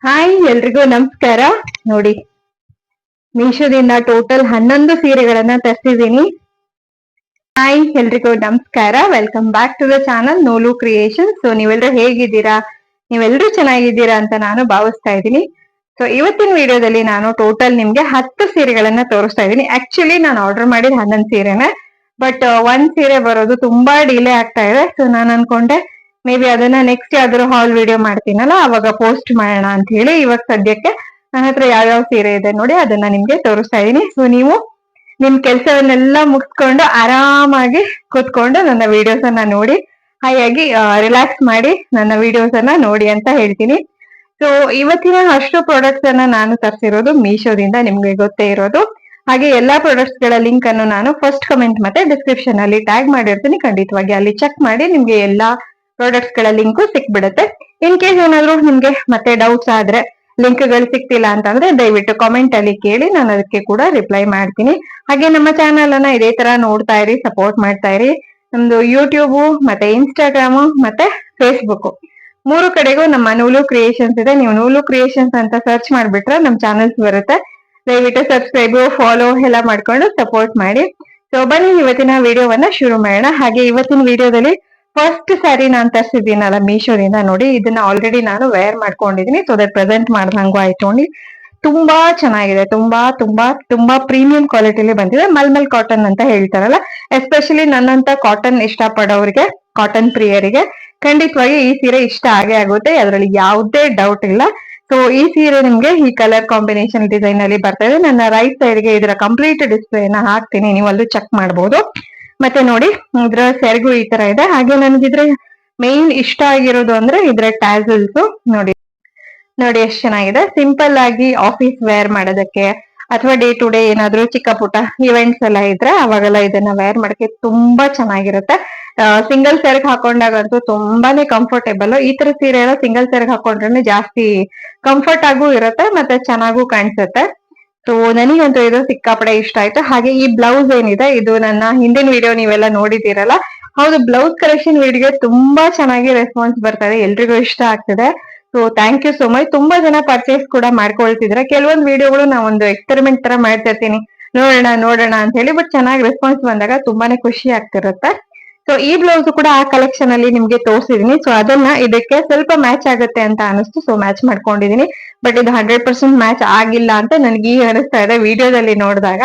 Hi ಎಲ್ರಿಗೂ ನಮಸ್ಕಾರ. ನೋಡಿ, ಮೀಶೋದಿಂದ ಟೋಟಲ್ 11 ಸೀರೆಗಳನ್ನ ತರಿಸಿದೀನಿ. ಹಾಯ್ ಎಲ್ರಿಗೂ ನಮಸ್ಕಾರ, welcome back to the channel ನೋಲು ಕ್ರಿಯೇಷನ್. ಸೊ ನೀವೆಲ್ಲರೂ ಹೇಗಿದ್ದೀರಾ? ನೀವೆಲ್ಲರೂ ಚೆನ್ನಾಗಿದ್ದೀರಾ ಅಂತ ನಾನು ಭಾವಿಸ್ತಾ ಇದ್ದೀನಿ. ಸೊ ಇವತ್ತಿನ ವಿಡಿಯೋದಲ್ಲಿ ನಾನು ಟೋಟಲ್ ನಿಮ್ಗೆ 10 ಸೀರೆಗಳನ್ನ ತೋರಿಸ್ತಾ ಇದ್ದೀನಿ. ಆಕ್ಚುಲಿ ನಾನು ಆರ್ಡರ್ ಮಾಡಿದ 11 ಸೀರೆನೆ, ಬಟ್ ಒಂದ್ ಸೀರೆ ಬರೋದು ತುಂಬಾ ಡಿಲೇ ಆಗ್ತಾ ಇದೆ. ಸೊ ನಾನು ಅನ್ಕೊಂಡೆ ಮೇ ಬಿ ಅದನ್ನ ನೆಕ್ಸ್ಟ್ ಯಾವ್ದಾದ್ರು ಹಾಲ್ ವಿಡಿಯೋ ಮಾಡ್ತೀನಲ್ಲ ಅವಾಗ ಪೋಸ್ಟ್ ಮಾಡೋಣ ಅಂತ ಹೇಳಿ ಇವಾಗ ಸದ್ಯಕ್ಕೆ ನನ್ನ ಹತ್ರ ಯಾವ್ಯಾವ ಸೀರೆ ಇದೆ ನೋಡಿ ಅದನ್ನ ನಿಮ್ಗೆ ತೋರಿಸ್ತಾ ಇದೀನಿ. ಸೊ ನೀವು ನಿಮ್ ಕೆಲ್ಸವನ್ನೆಲ್ಲ ಮುಗಿಸ್ಕೊಂಡು ಆರಾಮಾಗಿ ಕೂತ್ಕೊಂಡು ನನ್ನ ವಿಡಿಯೋಸ್ ಅನ್ನ ನೋಡಿ, ಹಾಗಾಗಿ ರಿಲ್ಯಾಕ್ಸ್ ಮಾಡಿ ನನ್ನ ವಿಡಿಯೋಸ್ ಅನ್ನ ನೋಡಿ ಅಂತ ಹೇಳ್ತೀನಿ. ಸೊ ಇವತ್ತಿನ ಅಷ್ಟು ಪ್ರಾಡಕ್ಟ್ಸ್ ಅನ್ನ ನಾನು ತರಿಸಿರೋದು ಮೀಶೋದಿಂದ, ನಿಮ್ಗೆ ಗೊತ್ತೇ ಇರೋದು. ಹಾಗೆ ಎಲ್ಲಾ ಪ್ರಾಡಕ್ಟ್ಸ್ ಗಳ ಲಿಂಕ್ ಅನ್ನು ನಾನು ಫಸ್ಟ್ ಕಮೆಂಟ್ ಮತ್ತೆ ಡಿಸ್ಕ್ರಿಪ್ಷನ್ ಅಲ್ಲಿ ಟ್ಯಾಗ್ ಮಾಡಿರ್ತೀನಿ. ಖಂಡಿತವಾಗಿ ಅಲ್ಲಿ ಚೆಕ್ ಮಾಡಿ ನಿಮ್ಗೆ ಎಲ್ಲಾ ಪ್ರಾಡಕ್ಟ್ಸ್ ಗಳ ಲಿಂಕ್ ಸಿಕ್ಬಿಡುತ್ತೆ. ಇನ್ ಕೇಸ್ ಏನಾದ್ರು ನಿಮ್ಗೆ ಮತ್ತೆ ಡೌಟ್ಸ್ ಆದ್ರೆ, ಲಿಂಕ್ ಗಳು ಸಿಕ್ತಿಲ್ಲ ಅಂತಂದ್ರೆ ದಯವಿಟ್ಟು ಕಾಮೆಂಟ್ ಅಲ್ಲಿ ಕೇಳಿ, ನಾನು ಅದಕ್ಕೆ ಕೂಡ ರಿಪ್ಲೈ ಮಾಡ್ತೀನಿ. ಹಾಗೆ ನಮ್ಮ ಚಾನಲ್ ಅನ್ನ ಇದೇ ತರ ನೋಡ್ತಾ ಇರಿ, ಸಪೋರ್ಟ್ ಮಾಡ್ತಾ ಇರಿ. ನಮ್ದು ಯೂಟ್ಯೂಬ್ ಮತ್ತೆ ಇನ್ಸ್ಟಾಗ್ರಾಮ್ ಮತ್ತೆ ಫೇಸ್ಬುಕ್ ಮೂರು ಕಡೆಗೂ ನಮ್ಮ ನೂಲು ಕ್ರಿಯೇಷನ್ಸ್ ಇದೆ. ನೀವು ನೂಲು ಕ್ರಿಯೇಷನ್ಸ್ ಅಂತ ಸರ್ಚ್ ಮಾಡ್ಬಿಟ್ರೆ ನಮ್ ಚಾನಲ್ಸ್ ಬರುತ್ತೆ. ದಯವಿಟ್ಟು ಸಬ್ಸ್ಕ್ರೈಬ್ ಫಾಲೋ ಎಲ್ಲ ಮಾಡ್ಕೊಂಡು ಸಪೋರ್ಟ್ ಮಾಡಿ. ಸೊ ಬನ್ನಿ ಇವತ್ತಿನ ವಿಡಿಯೋವನ್ನ ಶುರು ಮಾಡೋಣ. ಹಾಗೆ ಇವತ್ತಿನ ವಿಡಿಯೋದಲ್ಲಿ ಫಸ್ಟ್ ಸ್ಯಾರಿ ನಾನ್ ತರಿಸಿದ್ದೀನಲ್ಲ ಮೀಶೋದಿಂದ, ನೋಡಿ ಇದನ್ನ ಆಲ್ರೆಡಿ ನಾನು ವೇರ್ ಮಾಡ್ಕೊಂಡಿದೀನಿ. ಸೊ ದಟ್ ಪ್ರೆಸೆಂಟ್ ಮಾಡ್ದಂಗೂ ಆಯ್ತು. ನೋಡಿ, ತುಂಬಾ ಚೆನ್ನಾಗಿದೆ, ತುಂಬಾ ತುಂಬಾ ತುಂಬಾ ಪ್ರೀಮಿಯಂ ಕ್ವಾಲಿಟಿಲಿ ಬಂದಿದೆ. ಮಲ್ಮಲ್ ಕಾಟನ್ ಅಂತ ಹೇಳ್ತಾರಲ್ಲ, ಎಸ್ಪೆಷಲಿ ನನ್ನಂತ ಕಾಟನ್ ಇಷ್ಟ ಪಡೋರಿಗೆ, ಕಾಟನ್ ಪ್ರಿಯರಿಗೆ ಖಂಡಿತವಾಗಿ ಈ ಸೀರೆ ಇಷ್ಟ ಆಗೇ ಆಗುತ್ತೆ, ಅದರಲ್ಲಿ ಯಾವುದೇ ಡೌಟ್ ಇಲ್ಲ. ಸೊ ಈ ಸೀರೆ ನಿಮ್ಗೆ ಈ ಕಲರ್ ಕಾಂಬಿನೇಷನ್ ಡಿಸೈನ್ ಅಲ್ಲಿ ಬರ್ತಾ ಇದೆ. ನನ್ನ ರೈಟ್ ಸೈಡ್ ಗೆ ಇದರ ಕಂಪ್ಲೀಟ್ ಡಿಸ್ಪ್ಲೇನ ಹಾಕ್ತೀನಿ, ನೀವು ಅಲ್ಲೂ ಚೆಕ್ ಮಾಡಬಹುದು. ಮತ್ತೆ ನೋಡಿ, ಇದ್ರ ಸೆರಗು ಈ ತರ ಇದೆ. ಹಾಗೆ ನನಗಿದ್ರೆ ಮೇನ್ ಇಷ್ಟ ಆಗಿರೋದು ಅಂದ್ರೆ ಇದ್ರ ಟ್ಯಾಸಲ್ಸ್ ನೋಡಿ. ನೋಡಿ ಎಷ್ಟು ಚೆನ್ನಾಗಿದೆ. ಸಿಂಪಲ್ ಆಗಿ ಆಫೀಸ್ ವೇರ್ ಮಾಡೋದಕ್ಕೆ ಅಥವಾ ಡೇ ಟು ಡೇ ಏನಾದ್ರು ಚಿಕ್ಕ ಪುಟ್ಟ ಇವೆಂಟ್ಸ್ ಎಲ್ಲ ಇದ್ರೆ ಅವಾಗೆಲ್ಲ ಇದನ್ನ ವೇರ್ ಮಾಡಕ್ಕೆ ತುಂಬಾ ಚೆನ್ನಾಗಿರುತ್ತೆ. ಸಿಂಗಲ್ ಸೆರಗ್ ಹಾಕೊಂಡಾಗಂತೂ ತುಂಬಾನೇ ಕಂಫರ್ಟೇಬಲ್. ಈ ತರ ಸೀರೆ ಎಲ್ಲ ಸಿಂಗಲ್ ಸೆರಗ್ ಹಾಕೊಂಡ್ರೆ ಜಾಸ್ತಿ ಕಂಫರ್ಟ್ ಆಗೂ ಇರುತ್ತೆ ಮತ್ತೆ ಚೆನ್ನಾಗೂ ಕಾಣಿಸುತ್ತೆ. ಸೊ ನನಗಂತೂ ಇದು ಸಿಕ್ಕಾಪಡೆ ಇಷ್ಟ ಆಯ್ತು. ಹಾಗೆ ಈ ಬ್ಲೌಸ್ ಏನಿದೆ, ಇದು ನನ್ನ ಹಿಂದಿನ ವಿಡಿಯೋ ನೀವೆಲ್ಲ ನೋಡಿದ್ದೀರಲ್ಲ, ಹೌದು, ಬ್ಲೌಸ್ ಕಲೆಕ್ಷನ್ ವಿಡಿಯೋ ತುಂಬಾ ಚೆನ್ನಾಗಿ ರೆಸ್ಪಾನ್ಸ್ ಬರ್ತಾ ಇದೆ, ಎಲ್ರಿಗೂ ಇಷ್ಟ ಆಗ್ತಿದೆ. So thank you so much. ತುಂಬಾ ಜನ ಪರ್ಚೇಸ್ ಕೂಡ ಮಾಡ್ಕೊಳ್ತಿದ್ರೆ. ಕೆಲವೊಂದು ವಿಡಿಯೋಗಳು ನಾ ಒಂದು ಎಕ್ಸ್ಪೆರಿಮೆಂಟ್ ತರ ಮಾಡ್ತಿರ್ತೀನಿ, ನೋಡೋಣ ನೋಡೋಣ ಅಂತ ಹೇಳಿ, ಬಟ್ ಚೆನ್ನಾಗಿ ರೆಸ್ಪಾನ್ಸ್ ಬಂದಾಗ ತುಂಬಾನೇ ಖುಷಿ ಆಗ್ತಿರುತ್ತೆ. ಸೊ ಈ ಬ್ಲೌಸ್ ಕೂಡ ಆ ಕಲೆಕ್ಷನ್ ಅಲ್ಲಿ ನಿಮ್ಗೆ ತೋರಿಸಿದೀನಿ. ಸೊ ಅದನ್ನ ಇದಕ್ಕೆ ಸ್ವಲ್ಪ ಮ್ಯಾಚ್ ಆಗುತ್ತೆ ಅಂತ ಅನಿಸ್ತು, ಸೊ ಮ್ಯಾಚ್ ಮಾಡ್ಕೊಂಡಿದೀನಿ. ಬಟ್ ಇದು 100% ಮ್ಯಾಚ್ ಆಗಿಲ್ಲ ಅಂತ ನನಗೆ ಈಗ ಅನಿಸ್ತಾ ಇದೆ ವಿಡಿಯೋದಲ್ಲಿ ನೋಡಿದಾಗ.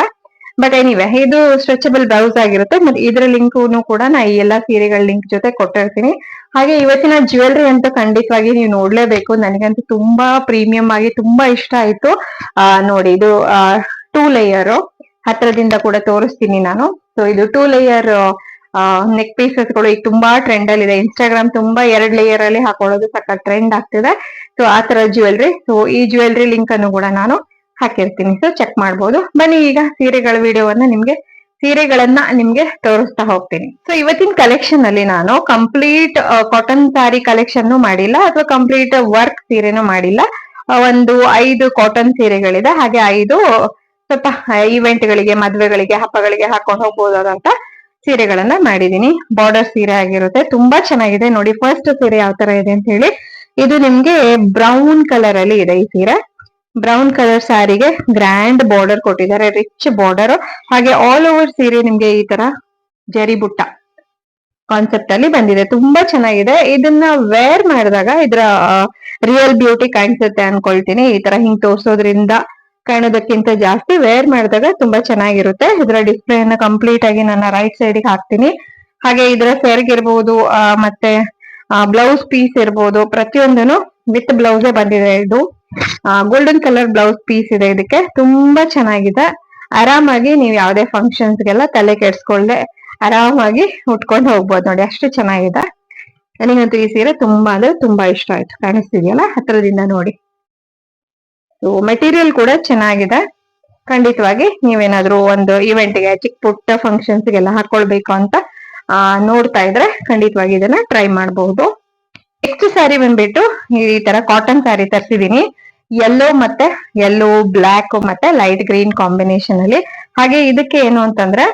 ಬಟ್ ಎನಿವೆ, ಇದು ಸ್ಟ್ರೆಚಬಲ್ ಬ್ಲೌಸ್ ಆಗಿರುತ್ತೆ. ಮತ್ತೆ ಇದ್ರ ಲಿಂಕ್ ಕೂಡ ನಾ ಈ ಎಲ್ಲಾ ಸೀರೆಗಳ ಲಿಂಕ್ ಜೊತೆ ಕೊಟ್ಟಿರ್ತೀನಿ. ಹಾಗೆ ಇವತ್ತಿನ ಜ್ಯುವೆಲ್ರಿ ಅಂತೂ ಖಂಡಿತವಾಗಿ ನೀವು ನೋಡ್ಲೇಬೇಕು. ನನಗಂತೂ ತುಂಬಾ ಪ್ರೀಮಿಯಂ ಆಗಿ ತುಂಬಾ ಇಷ್ಟ ಆಯ್ತು. ನೋಡಿ, ಇದು 2 ಲೇಯರ್ ಹತ್ರದಿಂದ ಕೂಡ ತೋರಿಸ್ತೀನಿ ನಾನು. ಸೊ ಇದು 2 ಲೇಯರ್ ನೆಕ್ ಪೀಸಸ್ ಗಳು ಈಗ ತುಂಬಾ ಟ್ರೆಂಡ್ ಅಲ್ಲಿ ಇದೆ. ಇನ್ಸ್ಟಾಗ್ರಾಮ್ ತುಂಬಾ 2 ಲೇಯರ್ ಅಲ್ಲಿ ಹಾಕೊಳ್ಳೋದು ಸಖತ್ ಟ್ರೆಂಡ್ ಆಗ್ತಿದೆ. ಸೊ ಆ ತರ ಜ್ಯುವೆಲ್ರಿ. ಸೊ ಈ ಜ್ಯುವೆಲ್ರಿ ಲಿಂಕ್ ಅನ್ನು ಕೂಡ ನಾನು ಹಾಕಿರ್ತೀನಿ, ಸೊ ಚೆಕ್ ಮಾಡ್ಬೋದು. ಬನ್ನಿ ಈಗ ಸೀರೆಗಳ ಸೀರೆಗಳನ್ನ ನಿಮ್ಗೆ ತೋರಿಸ್ತಾ ಹೋಗ್ತೀನಿ. ಸೊ ಇವತ್ತಿನ ಕಲೆಕ್ಷನ್ ಅಲ್ಲಿ ನಾನು ಕಂಪ್ಲೀಟ್ ಕಾಟನ್ ಸ್ಯಾರಿ ಕಲೆಕ್ಷನ್ ಮಾಡಿಲ್ಲ ಅಥವಾ ಕಂಪ್ಲೀಟ್ ವರ್ಕ್ ಸೀರೆನೂ ಮಾಡಿಲ್ಲ. ಒಂದು 5 ಕಾಟನ್ ಸೀರೆಗಳಿದೆ, ಹಾಗೆ 5 ಸ್ವಲ್ಪ ಇವೆಂಟ್ ಗಳಿಗೆ, ಮದ್ವೆಗಳಿಗೆ, ಹಬ್ಬಗಳಿಗೆ ಹಾಕೊಂಡು ಹೋಗ್ಬೋದಾದಂತ ಸೀರೆಗಳನ್ನ ಮಾಡಿದೀನಿ. ಬಾರ್ಡರ್ ಸೀರೆ ಆಗಿರುತ್ತೆ, ತುಂಬಾ ಚೆನ್ನಾಗಿದೆ. ನೋಡಿ ಫಸ್ಟ್ ಸೀರೆ ಯಾವ ತರ ಇದೆ ಅಂತ ಹೇಳಿ. ಇದು ನಿಮ್ಗೆ ಬ್ರೌನ್ ಕಲರ್ ಅಲ್ಲಿ ಇದೆ ಈ ಸೀರೆ. ಬ್ರೌನ್ ಕಲರ್ ಸ್ಯಾರಿಗೆ ಗ್ರ್ಯಾಂಡ್ ಬಾರ್ಡರ್ ಕೊಟ್ಟಿದ್ದಾರೆ, ರಿಚ್ ಬಾರ್ಡರ್. ಹಾಗೆ ಆಲ್ ಓವರ್ ಸೀರೆ ನಿಮ್ಗೆ ಈ ತರ ಜರಿ ಬುಟ್ಟ ಕಾನ್ಸೆಪ್ಟ್ ಅಲ್ಲಿ ಬಂದಿದೆ, ತುಂಬಾ ಚೆನ್ನಾಗಿದೆ. ಇದನ್ನ ವೇರ್ ಮಾಡಿದಾಗ ಇದ್ರ ರಿಯಲ್ ಬ್ಯೂಟಿ ಕಾಣಿಸುತ್ತೆ ಅನ್ಕೊಳ್ತೀನಿ. ಈ ತರ ಹಿಂಗ್ ತೋರ್ಸೋದ್ರಿಂದ ಕಾಣೋದಕ್ಕಿಂತ ಜಾಸ್ತಿ ವೇರ್ ಮಾಡಿದಾಗ ತುಂಬಾ ಚೆನ್ನಾಗಿರುತ್ತೆ. ಇದರ ಡಿಸ್ಪ್ಲೇ ಅನ್ನ ಕಂಪ್ಲೀಟ್ ಆಗಿ ನನ್ನ ರೈಟ್ ಸೈಡ್ ಹಾಕ್ತೀನಿ. ಹಾಗೆ ಇದರ ಸೆರ್ಗ್ ಇರ್ಬೋದು, ಮತ್ತೆ ಬ್ಲೌಸ್ ಪೀಸ್ ಇರ್ಬೋದು, ಪ್ರತಿಯೊಂದನು ವಿತ್ ಬ್ಲೌಸ್ ಬಂದಿದೆ. ಇದು ಗೋಲ್ಡನ್ ಕಲರ್ ಬ್ಲೌಸ್ ಪೀಸ್ ಇದೆ ಇದಕ್ಕೆ, ತುಂಬಾ ಚೆನ್ನಾಗಿದೆ. ಆರಾಮಾಗಿ ನೀವು ಯಾವ್ದೇ ಫಂಕ್ಷನ್ಸ್ಗೆಲ್ಲ ತಲೆ ಕೆಡ್ಸ್ಕೊಳ್ದೆ ಆರಾಮಾಗಿ ಉಟ್ಕೊಂಡು ಹೋಗ್ಬೋದು. ನೋಡಿ ಅಷ್ಟು ಚೆನ್ನಾಗಿದೆ. ನನಗಂತೂ ಈ ಸೀರೆ ತುಂಬಾ ಅಂದ್ರೆ ತುಂಬಾ ಇಷ್ಟ ಆಯ್ತು. ಕಾಣಿಸ್ತಿದೆಯಲ್ಲ ಹತ್ರದಿಂದ ನೋಡಿ. ಮೆಟೀರಿಯಲ್ ಕೂಡ ಚೆನ್ನಾಗಿದೆ. ಖಂಡಿತವಾಗಿ ನೀವೇನಾದ್ರೂ ಒಂದು ಇವೆಂಟ್ಗೆ, ಚಿಕ್ಕ ಪುಟ್ಟ ಫಂಕ್ಷನ್ಸ್ಗೆಲ್ಲ ಹಾಕೊಳ್ಬೇಕು ಅಂತ ನೋಡ್ತಾ ಇದ್ರೆ ಖಂಡಿತವಾಗಿ ಇದನ್ನ ಟ್ರೈ ಮಾಡಬಹುದು. ನೆಕ್ಸ್ಟ್ ಸ್ಯಾರಿ ಬಂದ್ಬಿಟ್ಟು ಈ ತರ ಕಾಟನ್ ಸ್ಯಾರಿ ತರಿಸಿದೀನಿ. ಯೆಲ್ಲೋ ಬ್ಲಾಕ್ ಮತ್ತೆ ಲೈಟ್ ಗ್ರೀನ್ ಕಾಂಬಿನೇಷನ್ ಅಲ್ಲಿ. ಹಾಗೆ ಇದಕ್ಕೆ ಏನು ಅಂತಂದ್ರೆ,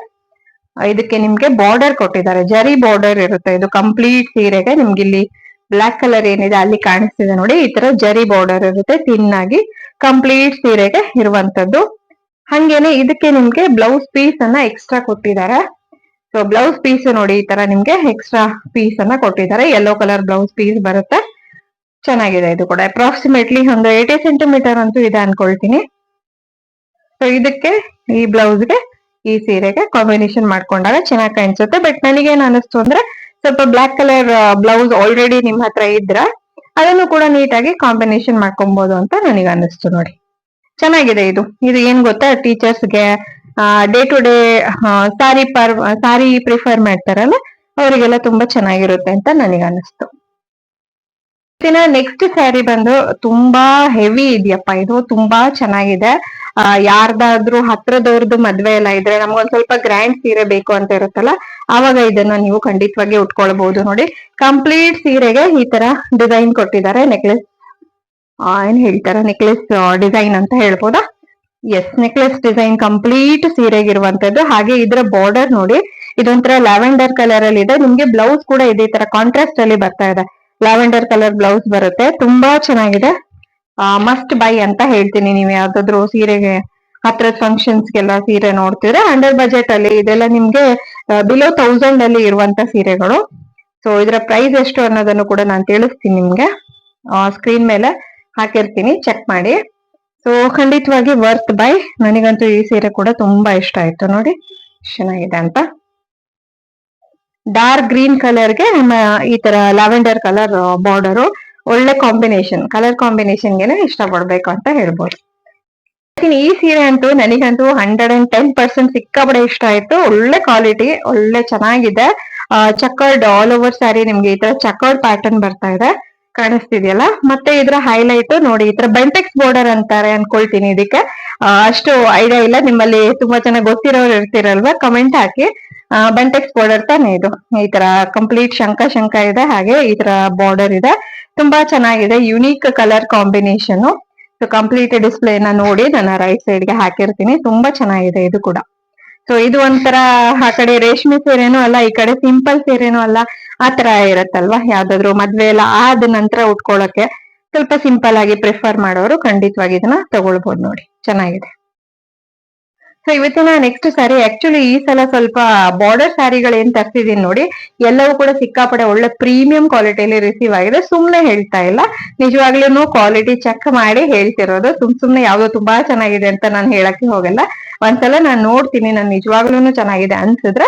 ಇದಕ್ಕೆ ನಿಮ್ಗೆ ಬಾರ್ಡರ್ ಕೊಟ್ಟಿದ್ದಾರೆ, ಜರಿ ಬಾರ್ಡರ್ ಇರುತ್ತೆ. ಇದು ಕಂಪ್ಲೀಟ್ ಸೀರೆಗೆ ನಿಮ್ಗೆ ಇಲ್ಲಿ ಬ್ಲಾಕ್ ಕಲರ್ ಏನಿದೆ ಅಲ್ಲಿ ಕಾಣಿಸ್ತಿದೆ ನೋಡಿ, ಈ ತರ ಜರಿ ಬಾರ್ಡರ್ ಇರುತ್ತೆ ಥಿನ್ ಆಗಿ, ಕಂಪ್ಲೀಟ್ ಸೀರೆಗೆ ಇರುವಂತದ್ದು. ಹಂಗೇನೆ ಇದಕ್ಕೆ ನಿಮ್ಗೆ ಬ್ಲೌಸ್ ಪೀಸ್ ಅನ್ನ ಎಕ್ಸ್ಟ್ರಾ ಕೊಟ್ಟಿದ್ದಾರೆ. ಸೊ ಬ್ಲೌಸ್ ಪೀಸ್ ನೋಡಿ ಈ ತರ ನಿಮ್ಗೆ ಎಕ್ಸ್ಟ್ರಾ ಪೀಸ್ ಅನ್ನ ಕೊಟ್ಟಿದ್ದಾರೆ. ಯೆಲ್ಲೋ ಕಲರ್ ಬ್ಲೌಸ್ ಪೀಸ್ ಬರುತ್ತೆ. ಚೆನ್ನಾಗಿದೆ ಇದು ಕೂಡ. ಅಪ್ರಾಕ್ಸಿಮೇಟ್ಲಿ ಒಂದು 80 ಸೆಂಟಿಮೀಟರ್ ಅಂತೂ ಇದೆ ಅನ್ಕೊಳ್ತೀನಿ. ಸೊ ಇದಕ್ಕೆ ಈ ಬ್ಲೌಸ್ಗೆ ಈ ಸೀರೆಗೆ ಕಾಂಬಿನೇಷನ್ ಮಾಡ್ಕೊಂಡಾಗ ಚೆನ್ನಾಗಿ ಕಾಣಿಸುತ್ತೆ. ಬಟ್ ನನಗೇನ್ ಅನಿಸ್ತು ಅಂದ್ರೆ ಸ್ವಲ್ಪ ಬ್ಲಾಕ್ ಕಲರ್ ಬ್ಲೌಸ್ ಆಲ್ರೆಡಿ ನಿಮ್ ಹತ್ರ ಇದ್ರ ಅದನ್ನು ಕೂಡ ನೀಟಾಗಿ ಕಾಂಬಿನೇಷನ್ ಮಾಡ್ಕೊಬಹುದು ಅಂತ ನನಗೆ ಅನಿಸ್ತು ನೋಡಿ. ಚೆನ್ನಾಗಿದೆ ಇದು. ಇದು ಏನ್ ಗೊತ್ತಾ, ಟೀಚರ್ಸ್ಗೆ day to day sari prefer ಮಾಡ್ತಾರಲ್ಲ ಅವರಿಗೆಲ್ಲ ತುಂಬಾ ಚೆನ್ನಾಗಿರುತ್ತೆ ಅಂತ ನನಗೆ ಅನಿಸ್ತು. ನೆಕ್ಸ್ಟ್ ಸ್ಯಾರಿ ಬಂದು ತುಂಬಾ ಹೆವಿ ಇದೆಯಪ್ಪ, ಇದು ತುಂಬಾ ಚೆನ್ನಾಗಿದೆ. ಯಾರ್ದಾದ್ರೂ ಹತ್ರದವ್ರದ್ದು ಮದ್ವೆ ಎಲ್ಲ ಇದ್ರೆ ನಮ್ಗೊಂದ್ ಸ್ವಲ್ಪ ಗ್ರ್ಯಾಂಡ್ ಸೀರೆ ಬೇಕು ಅಂತ ಇರುತ್ತಲ್ಲ, ಆವಾಗ ಇದನ್ನ ನೀವು ಖಂಡಿತವಾಗಿ ಉಟ್ಕೊಳ್ಬಹುದು. ನೋಡಿ, ಕಂಪ್ಲೀಟ್ ಸೀರೆಗೆ ಈ ತರ ಡಿಸೈನ್ ಕೊಟ್ಟಿದ್ದಾರೆ. ನೆಕ್ಲೆಸ್ ಏನ್ ಹೇಳ್ತಾರೆ, ನೆಕ್ಲೆಸ್ ಡಿಸೈನ್ ಅಂತ ಹೇಳ್ಬೋದಾ? ಎಸ್, ನೆಕ್ಲೆಸ್ ಡಿಸೈನ್ ಕಂಪ್ಲೀಟ್ ಸೀರೆಗಿರುವಂತದ್ದು. ಹಾಗೆ ಇದರ ಬಾರ್ಡರ್ ನೋಡಿ, ಇದೊಂಥರ ಲ್ಯಾವೆಂಡರ್ ಕಲರ್ ಅಲ್ಲಿ ಇದೆ. ನಿಮ್ಗೆ ಬ್ಲೌಸ್ ಕೂಡ ಇದೇ ತರ ಕಾಂಟ್ರಾಸ್ಟ್ ಅಲ್ಲಿ ಬರ್ತಾ ಇದೆ. ಲ್ಯಾವೆಂಡರ್ ಕಲರ್ ಬ್ಲೌಸ್ ಬರುತ್ತೆ. ತುಂಬಾ ಚೆನ್ನಾಗಿದೆ. ಮಸ್ಟ್ ಬೈ ಅಂತ ಹೇಳ್ತೀನಿ. ನೀವು ಯಾವ್ದಾದ್ರು ಸೀರೆಗೆ ಹತ್ರದ ಫಂಕ್ಷನ್ಸ್ಗೆಲ್ಲ ಸೀರೆ ನೋಡ್ತಿದ್ರೆ ಅಂಡರ್ ಬಜೆಟ್ ಅಲ್ಲಿ ಇದೆಲ್ಲ ನಿಮ್ಗೆ ಬಿಲೋ 1000 ಅಲ್ಲಿ ಇರುವಂತ ಸೀರೆಗಳು. ಸೊ ಇದರ ಪ್ರೈಸ್ ಎಷ್ಟು ಅನ್ನೋದನ್ನು ಕೂಡ ನಾನು ತಿಳಿಸ್ತೀನಿ ನಿಮ್ಗೆ, ಸ್ಕ್ರೀನ್ ಮೇಲೆ ಹಾಕಿರ್ತೀನಿ, ಚೆಕ್ ಮಾಡಿ. ಸೊ ಖಂಡಿತವಾಗಿ ವರ್ತ್ ಬೈ. ನನಗಂತೂ ಈ ಸೀರೆ ಕೂಡ ತುಂಬಾ ಇಷ್ಟ ಆಯ್ತು ನೋಡಿ, ಚೆನ್ನಾಗಿದೆ ಅಂತ. ಡಾರ್ಕ್ ಗ್ರೀನ್ ಕಲರ್ಗೆ ಈ ತರ ಲ್ಯಾವೆಂಡರ್ ಕಲರ್ ಬಾರ್ಡರ್, ಒಳ್ಳೆ ಕಾಂಬಿನೇಷನ್, ಕಲರ್ ಕಾಂಬಿನೇಷನ್ಗೆನೆ ಇಷ್ಟಪಡ್ಬೇಕು ಅಂತ ಹೇಳ್ಬೋದು. ಈ ಸೀರೆ ಅಂತೂ ನನಗಂತೂ 110% ಸಿಕ್ಕಾಪಡೆ ಇಷ್ಟ ಆಯ್ತು. ಒಳ್ಳೆ ಕ್ವಾಲಿಟಿ, ಒಳ್ಳೆ ಚೆನ್ನಾಗಿದೆ. ಚಕರ್ಡ್ ಆಲ್ ಓವರ್ ಸ್ಯಾರಿ ನಿಮ್ಗೆ ಈ ತರ ಚಕರ್ಡ್ ಪ್ಯಾಟರ್ನ್ ಬರ್ತಾ ಇದೆ, ಕಾಣಿಸ್ತಿದೆಯಲ್ಲ. ಮತ್ತೆ ಇದ್ರ ಹೈಲೈಟ್ ನೋಡಿ, ಈ ತರ ಬೆಂಟೆಕ್ಸ್ ಬಾರ್ಡರ್ ಅಂತಾರೆ ಅನ್ಕೊಳ್ತೀನಿ ಇದಕ್ಕೆ. ಅಷ್ಟು ಐಡಿಯಾ ಇಲ್ಲ, ನಿಮ್ಮಲ್ಲಿ ತುಂಬಾ ಚೆನ್ನಾಗಿ ಗೊತ್ತಿರೋರು ಇರ್ತಿರಲ್ವಾ, ಕಮೆಂಟ್ ಹಾಕಿ. ಬೆಂಟೆಕ್ಸ್ ಬಾರ್ಡರ್ ತಾನೇ ಇದು. ಈ ತರ ಕಂಪ್ಲೀಟ್ ಶಂಕ ಇದೆ, ಹಾಗೆ ಈ ತರ ಬಾರ್ಡರ್ ಇದೆ. ತುಂಬಾ ಚೆನ್ನಾಗಿದೆ, unique colour combination. So complete ಡಿಸ್ಪ್ಲೇನ ನೋಡಿ ನಾನು ರೈಟ್ ಸೈಡ್ ಗೆ ಹಾಕಿರ್ತೀನಿ. ತುಂಬಾ ಚೆನ್ನಾಗಿದೆ ಇದು ಕೂಡ. ಸೊ ಇದು ಒಂಥರ ಆ ಕಡೆ ರೇಷ್ಮೆ ಸೀರೆನೂ ಅಲ್ಲ, ಈ ಕಡೆ ಸಿಂಪಲ್ ಸೀರೆನೂ ಅಲ್ಲ, ಆ ತರ ಇರತ್ತಲ್ವಾ. ಯಾವ್ದಾದ್ರು ಮದ್ವೆ ಎಲ್ಲ ಆದ ನಂತರ ಉಟ್ಕೊಳಕ್ಕೆ ಸ್ವಲ್ಪ ಸಿಂಪಲ್ ಆಗಿ ಪ್ರಿಫರ್ ಮಾಡೋರು ಖಂಡಿತವಾಗಿ ಇದನ್ನ ತಗೊಳ್ಬಹುದು ನೋಡಿ, ಚೆನ್ನಾಗಿದೆ. ಸೊ ಇವತ್ತಿನ ನೆಕ್ಸ್ಟ್ ಸ್ಯಾರಿ, ಆಕ್ಚುಲಿ ಈ ಸಲ ಸ್ವಲ್ಪ ಬಾರ್ಡರ್ ಸ್ಯಾರಿಗಳು ಏನ್ ತರ್ಸಿದೀನಿ ನೋಡಿ, ಎಲ್ಲವೂ ಕೂಡ ಸಿಕ್ಕಾಪಡೆ ಒಳ್ಳೆ ಪ್ರೀಮಿಯಂ ಕ್ವಾಲಿಟಿಯಲ್ಲಿ ರಿಸೀವ್ ಆಗಿದೆ. ಸುಮ್ನೆ ಹೇಳ್ತಾ ಇಲ್ಲ, ನಿಜವಾಗ್ಲೂ ಕ್ವಾಲಿಟಿ ಚೆಕ್ ಮಾಡಿ ಹೇಳ್ತಿರೋದು. ಸುಮ್ನೆ ಯಾವ್ದೋ ತುಂಬಾ ಚೆನ್ನಾಗಿದೆ ಅಂತ ನಾನು ಹೇಳಕ್ಕೆ ಹೋಗಲ್ಲ. ಒಂದ್ಸಲ ನಾನು ನೋಡ್ತೀನಿ, ನಾನು ನಿಜವಾಗ್ಲೂ ಚೆನ್ನಾಗಿದೆ ಅನ್ಸಿದ್ರೆ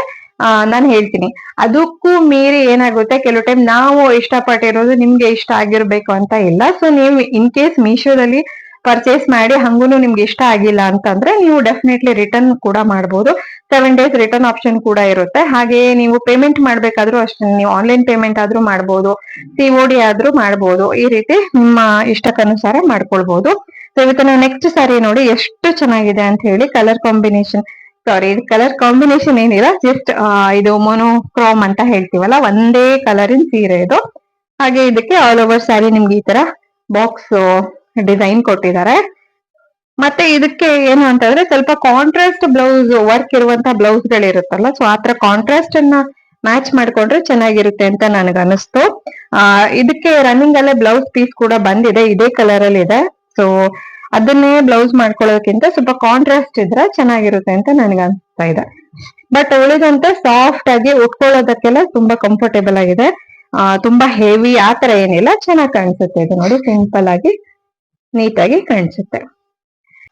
ನಾನು ಹೇಳ್ತೀನಿ. ಅದಕ್ಕೂ ಮೀರಿ ಏನಾಗುತ್ತೆ, ಕೆಲವು ಟೈಮ್ ನಾವು ಇಷ್ಟಪಟ್ಟಿರೋದು ನಿಮ್ಗೆ ಇಷ್ಟ ಆಗಿರ್ಬೇಕು ಅಂತ ಇಲ್ಲ. ಸೊ ನೀವು ಇನ್ ಕೇಸ್ ಮೀಶೋದಲ್ಲಿ ಪರ್ಚೇಸ್ ಮಾಡಿ ಹಂಗೂನು ನಿಮ್ಗೆ ಇಷ್ಟ ಆಗಿಲ್ಲ ಅಂತಂದ್ರೆ ನೀವು ಡೆಫಿನೆಟ್ಲಿ ರಿಟರ್ನ್ ಕೂಡ ಮಾಡಬಹುದು. 7 days ರಿಟರ್ನ್ ಆಪ್ಷನ್ ಕೂಡ ಇರುತ್ತೆ. ಹಾಗೆ ನೀವು ಪೇಮೆಂಟ್ ಮಾಡ್ಬೇಕಾದ್ರೂ ಅಷ್ಟೇ, ನೀವು ಆನ್ಲೈನ್ ಪೇಮೆಂಟ್ ಆದ್ರೂ ಮಾಡಬಹುದು, COD ಆದ್ರೂ ಮಾಡಬಹುದು. ಈ ರೀತಿ ನಿಮ್ಮ ಇಷ್ಟಕ್ಕನುಸಾರ ಮಾಡ್ಕೊಳ್ಬಹುದು. ಸೊ ಇವತ್ತು ನೆಕ್ಸ್ಟ್ ಸ್ಯಾರಿ ನೋಡಿ ಎಷ್ಟು ಚೆನ್ನಾಗಿದೆ ಅಂತ ಹೇಳಿ. ಕಲರ್ ಕಾಂಬಿನೇಷನ್, ಸಾರಿ ಕಲರ್ ಕಾಂಬಿನೇಷನ್ ಏನಿಲ್ಲ, ಜಸ್ಟ್ ಇದು ಮೊನೋಕ್ರೋಮ್ ಅಂತ ಹೇಳ್ತೀವಲ್ಲ, ಒಂದೇ ಕಲರಿನ ಸೀರೆ ಇದು. ಹಾಗೆ ಇದಕ್ಕೆ ಆಲ್ ಓವರ್ ಸ್ಯಾರಿ ನಿಮ್ಗೆ ಈ ತರ ಬಾಕ್ಸ್ ಡಿಸೈನ್ ಕೊಟ್ಟಿದ್ದಾರೆ. ಮತ್ತೆ ಇದಕ್ಕೆ ಏನು ಅಂತಂದ್ರೆ ಸ್ವಲ್ಪ ಕಾಂಟ್ರಾಸ್ಟ್ ಬ್ಲೌಸ್ ವರ್ಕ್ ಇರುವಂತ ಬ್ಲೌಸ್ ಗಳಿರುತ್ತಲ್ಲ, ಸೊ ಆತರ ಕಾಂಟ್ರಾಸ್ಟ್ ಅನ್ನ ಮ್ಯಾಚ್ ಮಾಡ್ಕೊಂಡ್ರೆ ಚೆನ್ನಾಗಿರುತ್ತೆ ಅಂತ ನನಗ ಅನಿಸ್ತು. ಇದಕ್ಕೆ ರನ್ನಿಂಗ್ ಅಲ್ಲೇ ಬ್ಲೌಸ್ ಪೀಸ್ ಕೂಡ ಬಂದಿದೆ, ಇದೇ ಕಲರ್ ಅಲ್ಲಿ ಇದೆ. ಸೊ ಅದನ್ನೇ ಬ್ಲೌಸ್ ಮಾಡ್ಕೊಳ್ಳೋದಕ್ಕಿಂತ ಸ್ವಲ್ಪ ಕಾಂಟ್ರಾಸ್ಟ್ ಇದ್ರೆ ಚೆನ್ನಾಗಿರುತ್ತೆ ಅಂತ ನನಗೆ ಅನಿಸ್ತಾ ಇದೆ. ಬಟ್ ಉಳಿದಂತೆ ಸಾಫ್ಟ್ ಆಗಿ ಉಟ್ಕೊಳ್ಳೋದಕ್ಕೆಲ್ಲ ತುಂಬಾ ಕಂಫರ್ಟೇಬಲ್ ಆಗಿದೆ. ತುಂಬಾ ಹೆವಿ ಆತರ ಏನಿಲ್ಲ, ಚೆನ್ನಾಗಿ ಕಾಣಿಸುತ್ತೆ ಇದು ನೋಡಿ, ಸಿಂಪಲ್ ಆಗಿ ನೀಟಾಗಿ ಕಾಣಿಸುತ್ತೆ.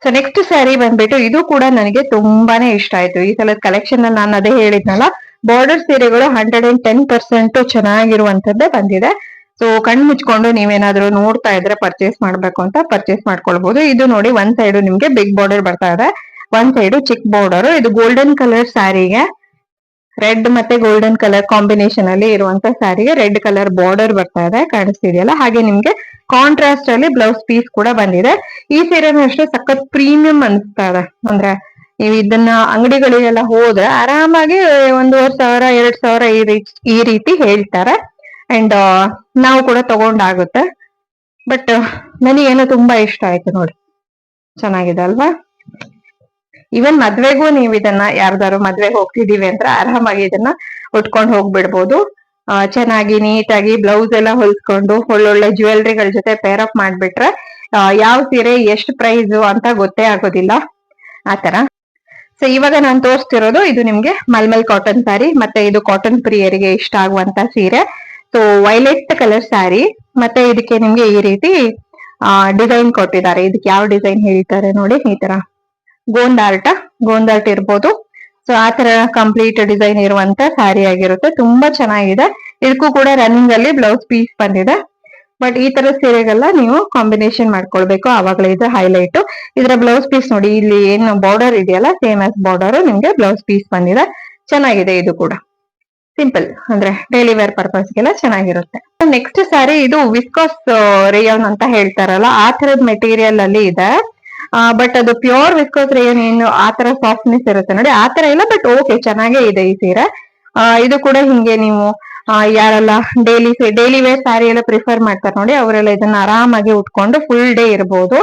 ಸೊ ನೆಕ್ಸ್ಟ್ ಸ್ಯಾರಿ ಬಂದ್ಬಿಟ್ಟು ಇದು ಕೂಡ ನನಗೆ ತುಂಬಾನೇ ಇಷ್ಟ ಆಯ್ತು. ಈ ಸಲದ ಕಲೆಕ್ಷನ್ ಅಲ್ಲಿ ನಾನು ಅದೇ ಹೇಳಿದ್ನಲ್ಲ, ಬಾರ್ಡರ್ ಸೀರೆಗಳು 110% ಚೆನ್ನಾಗಿರುವಂತದ್ದೇ ಬಂದಿದೆ. ಸೊ ಕಣ್ ಮುಚ್ಕೊಂಡು ನೀವೇನಾದ್ರೂ ನೋಡ್ತಾ ಇದ್ರೆ ಪರ್ಚೇಸ್ ಮಾಡ್ಬೇಕು ಅಂತ ಪರ್ಚೇಸ್ ಮಾಡ್ಕೊಳ್ಬಹುದು. ಇದು ನೋಡಿ, ಒಂದ್ ಸೈಡ್ ನಿಮ್ಗೆ ಬಿಗ್ ಬಾರ್ಡರ್ ಬರ್ತಾ ಇದೆ, ಒಂದ್ ಸೈಡ್ ಚಿಕ್ಕ ಬಾರ್ಡರ್. ಇದು ಗೋಲ್ಡನ್ ಕಲರ್ ಸ್ಯಾರಿಗೆ ರೆಡ್ ಮತ್ತೆ ಗೋಲ್ಡನ್ ಕಲರ್ ಕಾಂಬಿನೇಷನ್ ಅಲ್ಲಿ ಇರುವಂತ ಸ್ಯಾರಿಗೆ ರೆಡ್ ಕಲರ್ ಬಾರ್ಡರ್ ಬರ್ತಾ ಇದೆ, ಕಾಣಿಸ್ತಿದೆಯಲ್ಲ. ಹಾಗೆ ನಿಮ್ಗೆ ಕಾಂಟ್ರಾಸ್ಟ್ ಅಲ್ಲಿ ಬ್ಲೌಸ್ ಪೀಸ್ ಕೂಡ ಬಂದಿದೆ. ಈ ಸೀರೆನೂ ಅಷ್ಟೇ ಸಖತ್ ಪ್ರೀಮಿಯಂ ಅನಿಸ್ತಾ ಇದೆ. ಅಂದ್ರೆ ನೀವು ಇದನ್ನ ಅಂಗಡಿಗಳಿಗೆಲ್ಲ ಹೋದ್ರೆ ಆರಾಮಾಗಿ 1500 2000 ಈ ರೀತಿ ಹೇಳ್ತಾರೆ. ಅಂಡ್ ನಾವು ಕೂಡ ತಗೊಂಡಾಗುತ್ತೆ. ಬಟ್ ನನಗೇನೋ ತುಂಬಾ ಇಷ್ಟ ಆಯ್ತು ನೋಡಿ, ಚೆನ್ನಾಗಿದೆ ಅಲ್ವಾ. ಈವನ್ ಮದ್ವೆಗೂ ನೀವು ಇದನ್ನ ಯಾರ್ದಾರು ಮದ್ವೆಗೆ ಹೋಗ್ತಿದೀವಿ ಅಂದ್ರೆ ಆರಾಮಾಗಿ ಇದನ್ನ ಉಟ್ಕೊಂಡು ಹೋಗ್ಬಿಡ್ಬೋದು. ಚೆನ್ನಾಗಿ ನೀಟಾಗಿ ಬ್ಲೌಸ್ ಎಲ್ಲ ಹೊಲ್ಸ್ಕೊಂಡು ಒಳ್ಳೊಳ್ಳೆ ಜ್ಯುವೆಲ್ರಿಗಳ ಜೊತೆ ಪೇರ್ ಅಪ್ ಮಾಡ್ಬಿಟ್ರೆ ಯಾವ ಸೀರೆ ಎಷ್ಟು ಪ್ರೈಸ್ ಅಂತ ಗೊತ್ತೇ ಆಗೋದಿಲ್ಲ ಆತರ. ಸೊ ಇವಾಗ ನಾನು ತೋರಿಸ್ತಿರೋದು ಇದು ನಿಮ್ಗೆ ಮಲ್ಮಲ್ ಕಾಟನ್ ಸ್ಯಾರಿ, ಮತ್ತೆ ಇದು ಕಾಟನ್ ಪ್ರಿಯರಿಗೆ ಇಷ್ಟ ಆಗುವಂತ ಸೀರೆ. ಸೊ ವೈಲೆಟ್ ಕಲರ್ ಸ್ಯಾರಿ, ಮತ್ತೆ ಇದಕ್ಕೆ ನಿಮ್ಗೆ ಈ ರೀತಿ ಡಿಸೈನ್ ಕೊಟ್ಟಿದ್ದಾರೆ. ಇದಕ್ಕೆ ಯಾವ ಡಿಸೈನ್ ಹೇಳ್ತಾರೆ ನೋಡಿ, ಈ ತರ ಗೋಂದಾರ್ಟ್ ಇರ್ಬೋದು. ಸೊ ಆ ತರ ಕಂಪ್ಲೀಟ್ ಡಿಸೈನ್ ಇರುವಂತ ಸ್ಯಾರಿ ಆಗಿರುತ್ತೆ. ತುಂಬಾ ಚೆನ್ನಾಗಿದೆ. ಇದಕ್ಕೂ ಕೂಡ ರನ್ನಿಂಗ್ ಅಲ್ಲಿ ಬ್ಲೌಸ್ ಪೀಸ್ ಬಂದಿದೆ. ಬಟ್ ಈ ತರ ಸೀರೆಗೆಲ್ಲ ನೀವು ಕಾಂಬಿನೇಷನ್ ಮಾಡ್ಕೊಳ್ಬೇಕು, ಆವಾಗಲೇ ಇದು ಹೈಲೈಟ್. ಇದರ ಬ್ಲೌಸ್ ಪೀಸ್ ನೋಡಿ, ಇಲ್ಲಿ ಏನು ಬಾರ್ಡರ್ ಇದೆಯಲ್ಲ ಸೇಮ್ ಆಸ್ ಬಾರ್ಡರ್ ನಿಮ್ಗೆ ಬ್ಲೌಸ್ ಪೀಸ್ ಬಂದಿದೆ. ಚೆನ್ನಾಗಿದೆ. ಇದು ಕೂಡ ಸಿಂಪಲ್ ಅಂದ್ರೆ ಡೈಲಿ ವೇರ್ ಪರ್ಪಸ್ಗೆಲ್ಲ ಚೆನ್ನಾಗಿರುತ್ತೆ. ನೆಕ್ಸ್ಟ್ ಸ್ಯಾರಿ ಇದು ವಿಸ್ಕಾಸ್ ರೇಯನ್ ಅಂತ ಹೇಳ್ತಾರಲ್ಲ ಆ ತರದ ಮೆಟೀರಿಯಲ್ ಅಲ್ಲಿ ಇದೆ. ಬಟ್ ಅದು ಪ್ಯೂರ್ ವಿಸ್ಕೋಸ್ ರೇಯನ್ ಏನು ಆ ತರ ಸಾಫ್ಟ್ನೆಸ್ ಇರುತ್ತೆ ನೋಡಿ, ಆ ತರ ಇಲ್ಲ. ಬಟ್ ಓಕೆ, ಚೆನ್ನಾಗೇ ಇದೆ ಈ ಸೀರೆ. ಇದು ಕೂಡ ಹಿಂಗೆ ನೀವು ಯಾರೆಲ್ಲ ಡೈಲಿ ವೇರ್ ಸ್ಯಾರಿ ಎಲ್ಲ ಪ್ರಿಫರ್ ಮಾಡ್ತಾರೆ ನೋಡಿ, ಅವರೆಲ್ಲ ಇದನ್ನ ಆರಾಮಾಗಿ ಉಟ್ಕೊಂಡು ಫುಲ್ ಡೇ ಇರಬಹುದು.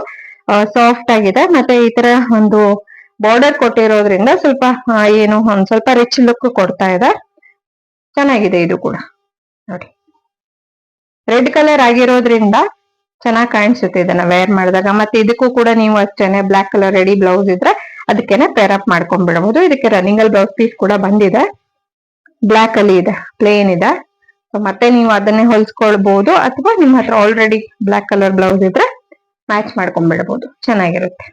ಸಾಫ್ಟ್ ಆಗಿದೆ. ಮತ್ತೆ ಈ ತರ ಒಂದು ಬಾರ್ಡರ್ ಕೊಟ್ಟಿರೋದ್ರಿಂದ ಸ್ವಲ್ಪ ಏನು ಒಂದ್ ಸ್ವಲ್ಪ ರಿಚ್ ಲುಕ್ ಕೊಡ್ತಾ ಇದೆ. ಚೆನ್ನಾಗಿದೆ ಇದು ಕೂಡ ನೋಡಿ. ರೆಡ್ ಕಲರ್ ಆಗಿರೋದ್ರಿಂದ ಚೆನ್ನಾಗಿ ಕಾಣಿಸುತ್ತೆ ಇದನ್ನ ವೇರ್ ಮಾಡಿದಾಗ. ಮತ್ತೆ ಇದಕ್ಕೂ ಕೂಡ ನೀವು ಅಷ್ಟೇನೆ ಬ್ಲಾಕ್ ಕಲರ್ ರೆಡಿ ಬ್ಲೌಸ್ ಇದ್ರೆ ಅದಕ್ಕೇನೆ ಪೇರ್ ಅಪ್ ಮಾಡ್ಕೊಂಡ್ಬಿಡಬಹುದು. ಇದಕ್ಕೆ ರನ್ನಿಂಗ್ ಅಲ್ಲಿ ಬ್ಲೌಸ್ ಪೀಸ್ ಕೂಡ ಬಂದಿದೆ. ಬ್ಲಾಕ್ ಅಲ್ಲಿ ಇದೆ, ಪ್ಲೇನ್ ಇದೆ. ಸೊ ಮತ್ತೆ ನೀವು ಅದನ್ನೇ ಹೊಲ್ಸ್ಕೊಳ್ಬಹುದು, ಅಥವಾ ನಿಮ್ಮ ಹತ್ರ ಆಲ್ರೆಡಿ ಬ್ಲಾಕ್ ಕಲರ್ ಬ್ಲೌಸ್ ಇದ್ರೆ ಮ್ಯಾಚ್ ಮಾಡ್ಕೊಂಡ್ಬಿಡಬಹುದು. ಚೆನ್ನಾಗಿರುತ್ತೆ.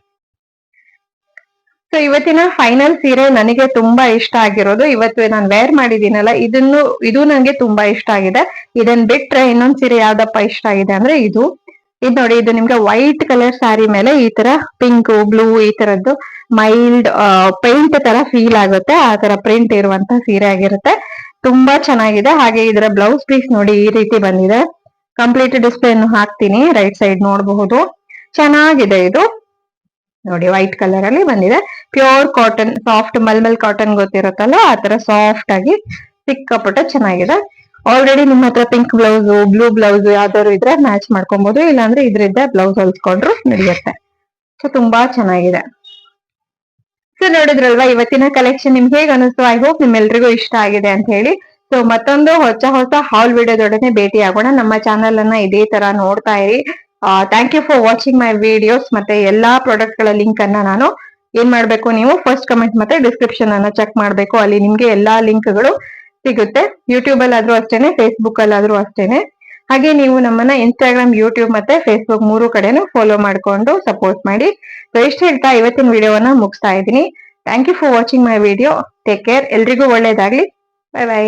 ಸೊ ಇವತ್ತಿನ ಫೈನಲ್ ಸೀರೆ ನನಗೆ ತುಂಬಾ ಇಷ್ಟ ಆಗಿರೋದು, ಇವತ್ತು ನಾನು ವೇರ್ ಮಾಡಿದೀನಲ್ಲ ಇದು ನನಗೆ ತುಂಬಾ ಇಷ್ಟ ಆಗಿದೆ. ಇದನ್ ಬಿಟ್ರೆ ಇನ್ನೊಂದ್ ಸೀರೆ ಯಾವ್ದಪ್ಪ ಇಷ್ಟ ಆಗಿದೆ ಅಂದ್ರೆ ಇದು ನೋಡಿ. ಇದು ನಿಮ್ಗೆ ವೈಟ್ ಕಲರ್ ಸ್ಯಾರಿ ಮೇಲೆ ಈ ತರ ಪಿಂಕ್ ಬ್ಲೂ ಈ ತರದ್ದು ಮೈಲ್ಡ್ ಪೇಂಟ್ ತರ ಫೀಲ್ ಆಗುತ್ತೆ, ಆ ತರ ಪ್ರಿಂಟ್ ಇರುವಂತ ಸೀರೆ ಆಗಿರುತ್ತೆ. ತುಂಬಾ ಚೆನ್ನಾಗಿದೆ. ಹಾಗೆ ಇದರ ಬ್ಲೌಸ್ ಪೀಸ್ ನೋಡಿ ಈ ರೀತಿ ಬಂದಿದೆ. ಕಂಪ್ಲೀಟ್ ಡಿಸ್ಪ್ಲೇ ಅನ್ನು ಹಾಕ್ತೀನಿ, ರೈಟ್ ಸೈಡ್ ನೋಡಬಹುದು. ಚೆನ್ನಾಗಿದೆ ಇದು ನೋಡಿ, ವೈಟ್ ಕಲರ್ ಅಲ್ಲಿ ಬಂದಿದೆ. Pure cotton, soft mulmul cotton ಗೊತ್ತಿರುತ್ತಲ್ಲ ಆ ತರ ಸಾಫ್ಟ್ ಆಗಿ ಸಿಕ್ಕಾಪಟ್ಟೆ ಚೆನ್ನಾಗಿದೆ. ಆಲ್ರೆಡಿ ನಿಮ್ಮ ಹತ್ರ ಪಿಂಕ್ ಬ್ಲೌಸ್ ಬ್ಲೂ ಬ್ಲೌಸ್ ಯಾವ್ದಾದ್ರು ಇದ್ರೆ ಮ್ಯಾಚ್ ಮಾಡ್ಕೊಬಹುದು, ಇಲ್ಲಾಂದ್ರೆ ಇದ್ರಿಂದ ಬ್ಲೌಸ್ ಹೊಲ್ಸ್ಕೊಂಡ್ರು ನಡೆಯುತ್ತೆ. ಸೊ ತುಂಬಾ ಚೆನ್ನಾಗಿದೆ. ಸೊ ನೋಡಿದ್ರಲ್ವಾ ಇವತ್ತಿನ ಕಲೆಕ್ಷನ್ ನಿಮ್ಗೆ ಹೇಗೆ ಅನಿಸ್ತು? ಐ ಹೋಪ್ ನಿಮ್ಮೆಲ್ರಿಗೂ ಇಷ್ಟ ಆಗಿದೆ ಅಂತ ಹೇಳಿ. ಸೊ ಮತ್ತೊಂದು ಹೊಸ ಹಾಲ್ ವಿಡಿಯೋದೊಡನೆ ಭೇಟಿ ಆಗೋಣ. ನಮ್ಮ ಚಾನೆಲ್ ಅನ್ನ ಇದೇ ತರ ನೋಡ್ತಾ ಇರಿ. Thank you for watching my videos. ಮತ್ತೆ ಎಲ್ಲಾ ಪ್ರಾಡಕ್ಟ್ ಗಳ ಲಿಂಕ್ ಅನ್ನ ನಾನು ಏನ್ ಮಾಡ್ಬೇಕು, ನೀವು ಫಸ್ಟ್ ಕಮೆಂಟ್ ಮತ್ತೆ ಡಿಸ್ಕ್ರಿಪ್ಷನ್ ಅನ್ನ ಚೆಕ್ ಮಾಡ್ಬೇಕು. ಅಲ್ಲಿ ನಿಮ್ಗೆ ಎಲ್ಲಾ ಲಿಂಕ್ಗಳು ಸಿಗುತ್ತೆ. ಯೂಟ್ಯೂಬ್ ಅಲ್ಲಾದ್ರೂ ಅಷ್ಟೇನೆ, ಫೇಸ್ಬುಕ್ ಅಲ್ಲಾದ್ರೂ ಅಷ್ಟೇನೆ. ಹಾಗೆ ನೀವು ನಮ್ಮನ್ನ ಇನ್ಸ್ಟಾಗ್ರಾಮ್, ಯೂಟ್ಯೂಬ್ ಮತ್ತೆ ಫೇಸ್ಬುಕ್ 3 ಕಡೆನೂ ಫಾಲೋ ಮಾಡ್ಕೊಂಡು ಸಪೋರ್ಟ್ ಮಾಡಿ. ಸೊ ಇಷ್ಟ ಹೇಳ್ತಾ ಇವತ್ತಿನ ವಿಡಿಯೋವನ್ನ ಮುಗಿಸ್ತಾ ಇದ್ದೀನಿ. Thank you for watching my video. Take care. ಎಲ್ರಿಗೂ ಒಳ್ಳೇದಾಗ್ಲಿ. Bye by.